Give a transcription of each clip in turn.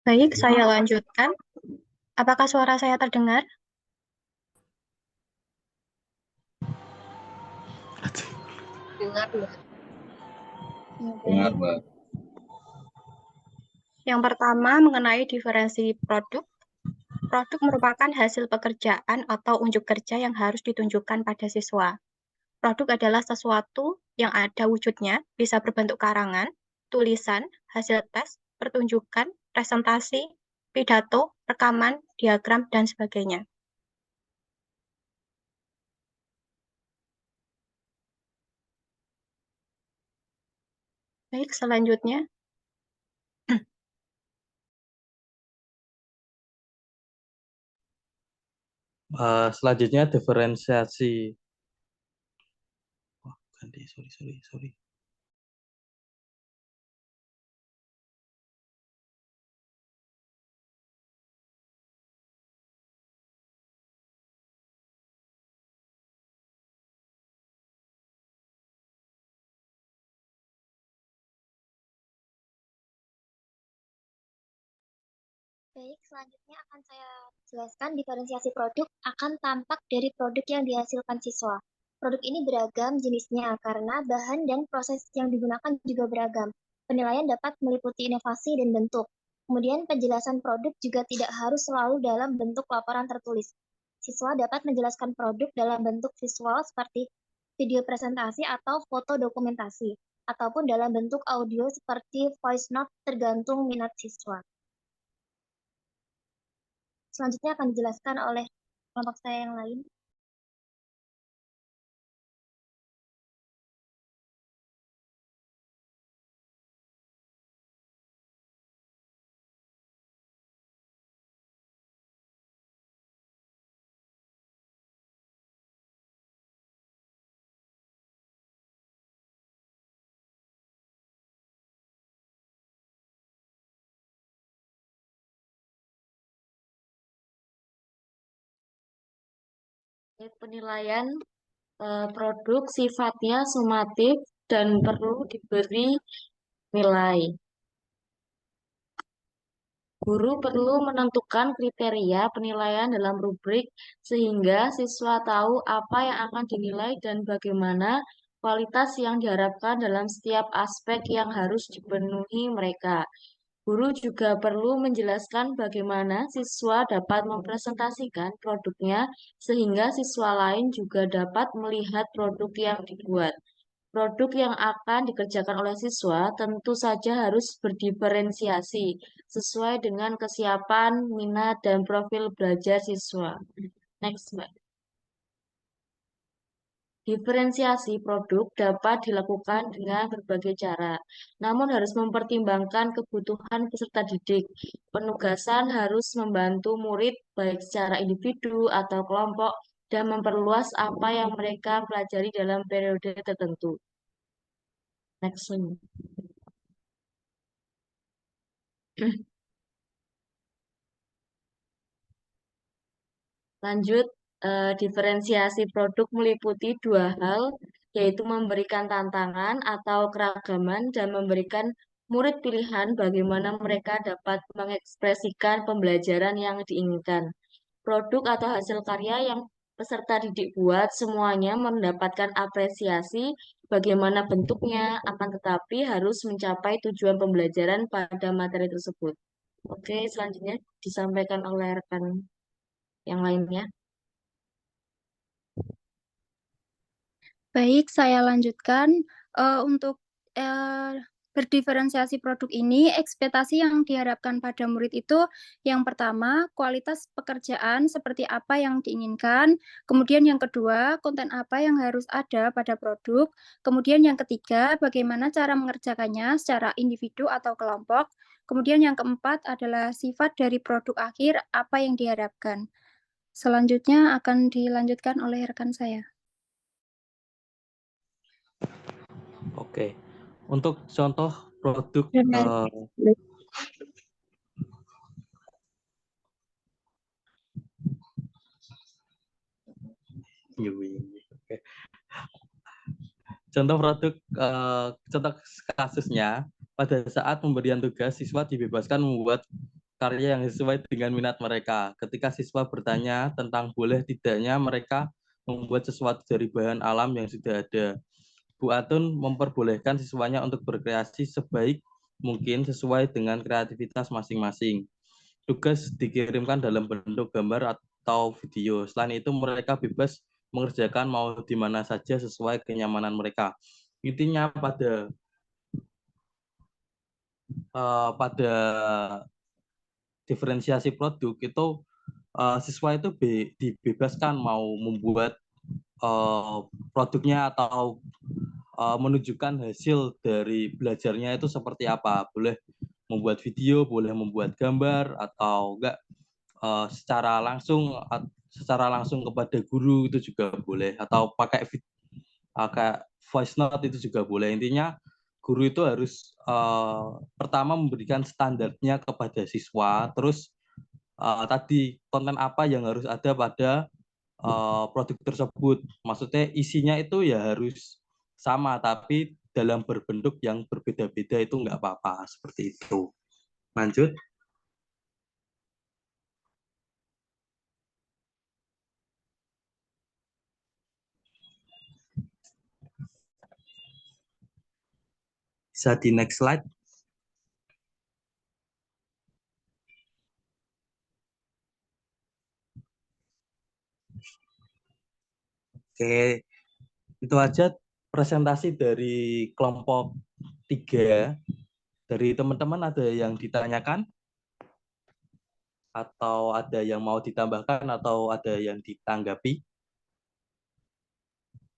Baik, saya lanjutkan. Apakah suara saya terdengar? Dengar, Mbak. Ya, Dengar, baik. Mbak. Yang pertama, mengenai diferensi produk. Produk merupakan hasil pekerjaan atau unjuk kerja yang harus ditunjukkan pada siswa. Produk adalah sesuatu yang ada wujudnya, bisa berbentuk karangan, tulisan, hasil tes, pertunjukan, presentasi, pidato, rekaman, diagram, dan sebagainya. Baik, selanjutnya. Selanjutnya diferensiasi. Ganti, sorry. Baik, selanjutnya akan saya jelaskan diferensiasi produk akan tampak dari produk yang dihasilkan siswa. Produk ini beragam jenisnya karena bahan dan proses yang digunakan juga beragam. Penilaian dapat meliputi inovasi dan bentuk. Kemudian penjelasan produk juga tidak harus selalu dalam bentuk laporan tertulis. Siswa dapat menjelaskan produk dalam bentuk visual seperti video presentasi atau foto dokumentasi, ataupun dalam bentuk audio seperti voice note tergantung minat siswa. Selanjutnya akan dijelaskan oleh kelompok saya yang lain. Penilaian produk sifatnya sumatif dan perlu diberi nilai. Guru perlu menentukan kriteria penilaian dalam rubrik sehingga siswa tahu apa yang akan dinilai dan bagaimana kualitas yang diharapkan dalam setiap aspek yang harus dipenuhi mereka. Guru juga perlu menjelaskan bagaimana siswa dapat mempresentasikan produknya sehingga siswa lain juga dapat melihat produk yang dibuat. Produk yang akan dikerjakan oleh siswa tentu saja harus berdiferensiasi sesuai dengan kesiapan, minat, dan profil belajar siswa. Next, Mbak. Diferensiasi produk dapat dilakukan dengan berbagai cara, namun harus mempertimbangkan kebutuhan peserta didik. Penugasan harus membantu murid baik secara individu atau kelompok dan memperluas apa yang mereka pelajari dalam periode tertentu. Next one. Lanjut, diferensiasi produk meliputi dua hal, yaitu memberikan tantangan atau keragaman dan memberikan murid pilihan bagaimana mereka dapat mengekspresikan pembelajaran yang diinginkan. Produk atau hasil karya yang peserta didik buat semuanya mendapatkan apresiasi bagaimana bentuknya, akan tetapi harus mencapai tujuan pembelajaran pada materi tersebut. Oke, selanjutnya disampaikan oleh rekan yang lainnya. Baik, saya lanjutkan. Untuk berdiferensiasi produk ini, ekspektasi yang diharapkan pada murid itu yang pertama, kualitas pekerjaan seperti apa yang diinginkan. Kemudian yang kedua, konten apa yang harus ada pada produk. Kemudian yang ketiga, bagaimana cara mengerjakannya secara individu atau kelompok. Kemudian yang keempat adalah sifat dari produk akhir, apa yang diharapkan. Selanjutnya akan dilanjutkan oleh rekan saya. Oke. Untuk contoh produk Oke. Contoh produk contoh kasusnya pada saat pemberian tugas siswa dibebaskan membuat karya yang sesuai dengan minat mereka. Ketika siswa bertanya tentang boleh tidaknya mereka membuat sesuatu dari bahan alam yang sudah ada, Bu Atun memperbolehkan siswanya untuk berkreasi sebaik mungkin sesuai dengan kreativitas masing-masing. Tugas dikirimkan dalam bentuk gambar atau video. Selain itu, mereka bebas mengerjakan mau di mana saja sesuai kenyamanan mereka. Intinya pada diferensiasi produk itu siswa itu dibebaskan mau membuat produknya atau menunjukkan hasil dari belajarnya itu seperti apa. Boleh membuat video, boleh membuat gambar, atau enggak secara langsung kepada guru itu juga boleh, atau pakai kayak voice note itu juga boleh. Intinya guru itu harus pertama memberikan standarnya kepada siswa, terus tadi konten apa yang harus ada pada produk tersebut. Maksudnya isinya itu ya harus sama, tapi dalam berbentuk yang berbeda-beda itu nggak apa-apa, seperti itu. Lanjut. Bisa di next slide. Oke, itu aja presentasi dari kelompok 3. Dari teman-teman ada yang ditanyakan? Atau ada yang mau ditambahkan atau ada yang ditanggapi?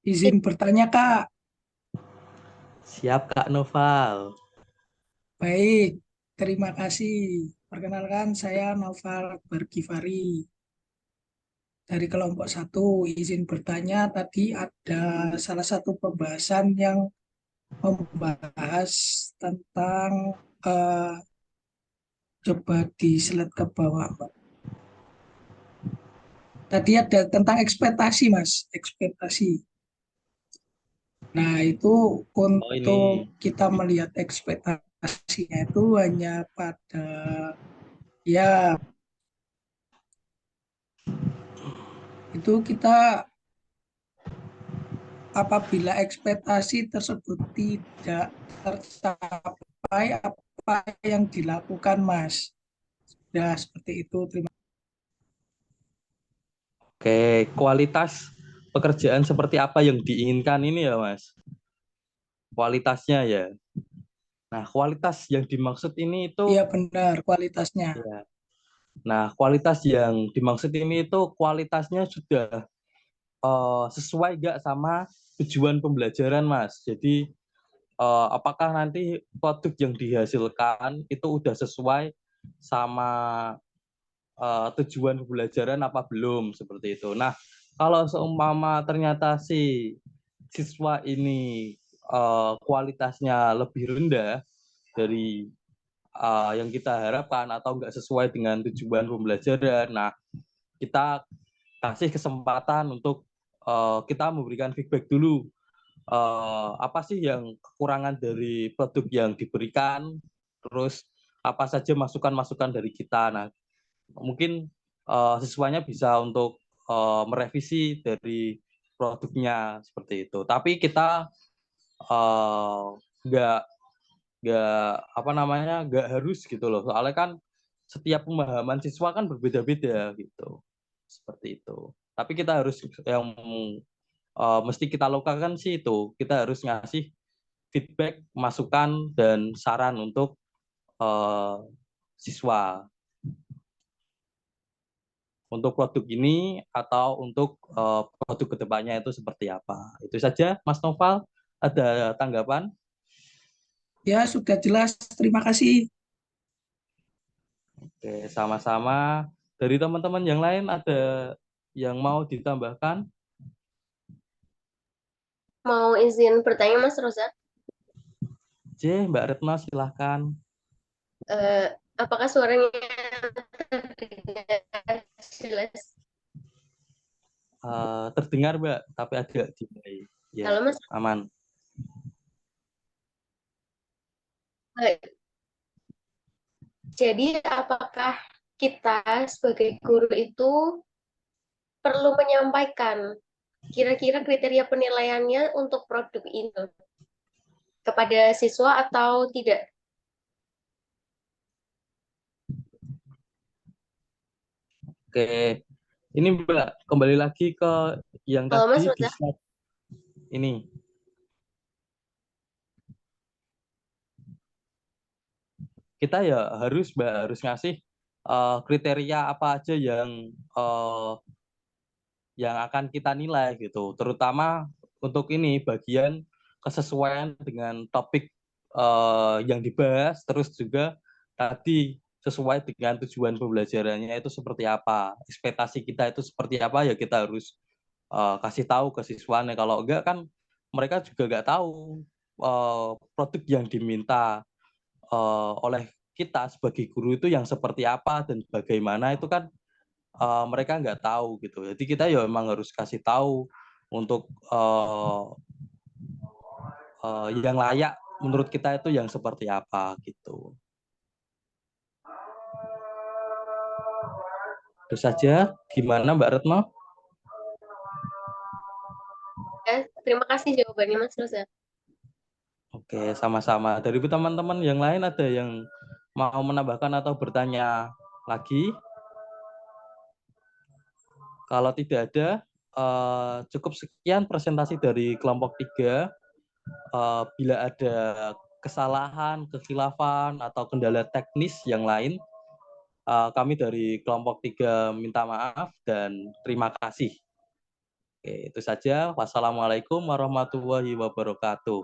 Izin bertanya, Kak. Siap, Kak Noval. Baik, terima kasih. Perkenalkan, saya Noval Bargifari dari kelompok 1. Izin bertanya, tadi ada salah satu pembahasan yang membahas tentang coba di slide ke bawah, Mbak. Tadi ada tentang ekspektasi, Mas, ekspektasi. Nah, itu untuk kita melihat ekspektasinya itu hanya pada ya itu kita apabila ekspektasi tersebut tidak tercapai apa yang dilakukan, Mas. Ya, seperti itu. Terima kasih. Oke, kualitas pekerjaan seperti apa yang diinginkan ini ya, Mas? Kualitasnya ya. Nah, kualitas yang dimaksud ini itu... Iya, benar, kualitasnya. Ya. Nah, kualitas yang dimaksud ini itu kualitasnya sudah sesuai nggak sama tujuan pembelajaran, Mas? Jadi, apakah nanti produk yang dihasilkan itu udah sesuai sama tujuan pembelajaran apa belum, seperti itu. Nah, kalau seumpama ternyata si siswa ini kualitasnya lebih rendah dari yang kita harapkan atau nggak sesuai dengan tujuan pembelajaran, nah kita kasih kesempatan untuk kita memberikan feedback dulu. Apa sih yang kekurangan dari produk yang diberikan, terus apa saja masukan-masukan dari kita. Nah, mungkin siswanya bisa untuk merevisi dari produknya seperti itu. Tapi kita nggak nggak harus gitu loh. Soalnya kan setiap pemahaman siswa kan berbeda-beda gitu. Seperti itu. Tapi kita harus yang mesti kita lakukan sih itu, kita harus ngasih feedback, masukan dan saran untuk siswa. Untuk produk ini atau untuk produk kedepannya itu seperti apa. Itu saja, Mas Noval. Ada tanggapan? Ya, sudah jelas. Terima kasih. Oke, sama-sama. Dari teman-teman yang lain ada yang mau ditambahkan? Mau izin bertanya, Mas Rosa? Mbak Retno, silahkan. Apakah suaranya jelas? Terdengar, Mbak, tapi agak delay. Ya, halo, Mas. Aman. Baik. Jadi apakah kita sebagai guru itu perlu menyampaikan kira-kira kriteria penilaiannya untuk produk ini kepada siswa atau tidak? Oke, ini Mbak, kembali lagi ke yang Halo Mas tadi di Roza. slide ini. Kita ya harus Mbak, harus ngasih kriteria apa aja yang akan kita nilai gitu. Terutama untuk ini bagian kesesuaian dengan topik yang dibahas, terus juga tadi sesuai dengan tujuan pembelajarannya itu seperti apa, ekspektasi kita itu seperti apa, ya kita harus kasih tahu ke siswanya. Kalau enggak kan mereka juga nggak tahu produk yang diminta oleh kita sebagai guru itu yang seperti apa dan bagaimana, itu kan mereka nggak tahu gitu. Jadi kita ya memang harus kasih tahu untuk yang layak menurut kita itu yang seperti apa gitu. Itu saja. Gimana Mbak Retno? Ya, terima kasih jawabannya Mas Roza. Oke, sama-sama. Dari teman-teman yang lain ada yang mau menambahkan atau bertanya lagi? Kalau tidak ada, cukup sekian presentasi dari kelompok 3. Bila ada kesalahan, kekhilafan, atau kendala teknis yang lain, kami dari kelompok 3 minta maaf dan terima kasih. Oke, itu saja. Wassalamualaikum warahmatullahi wabarakatuh.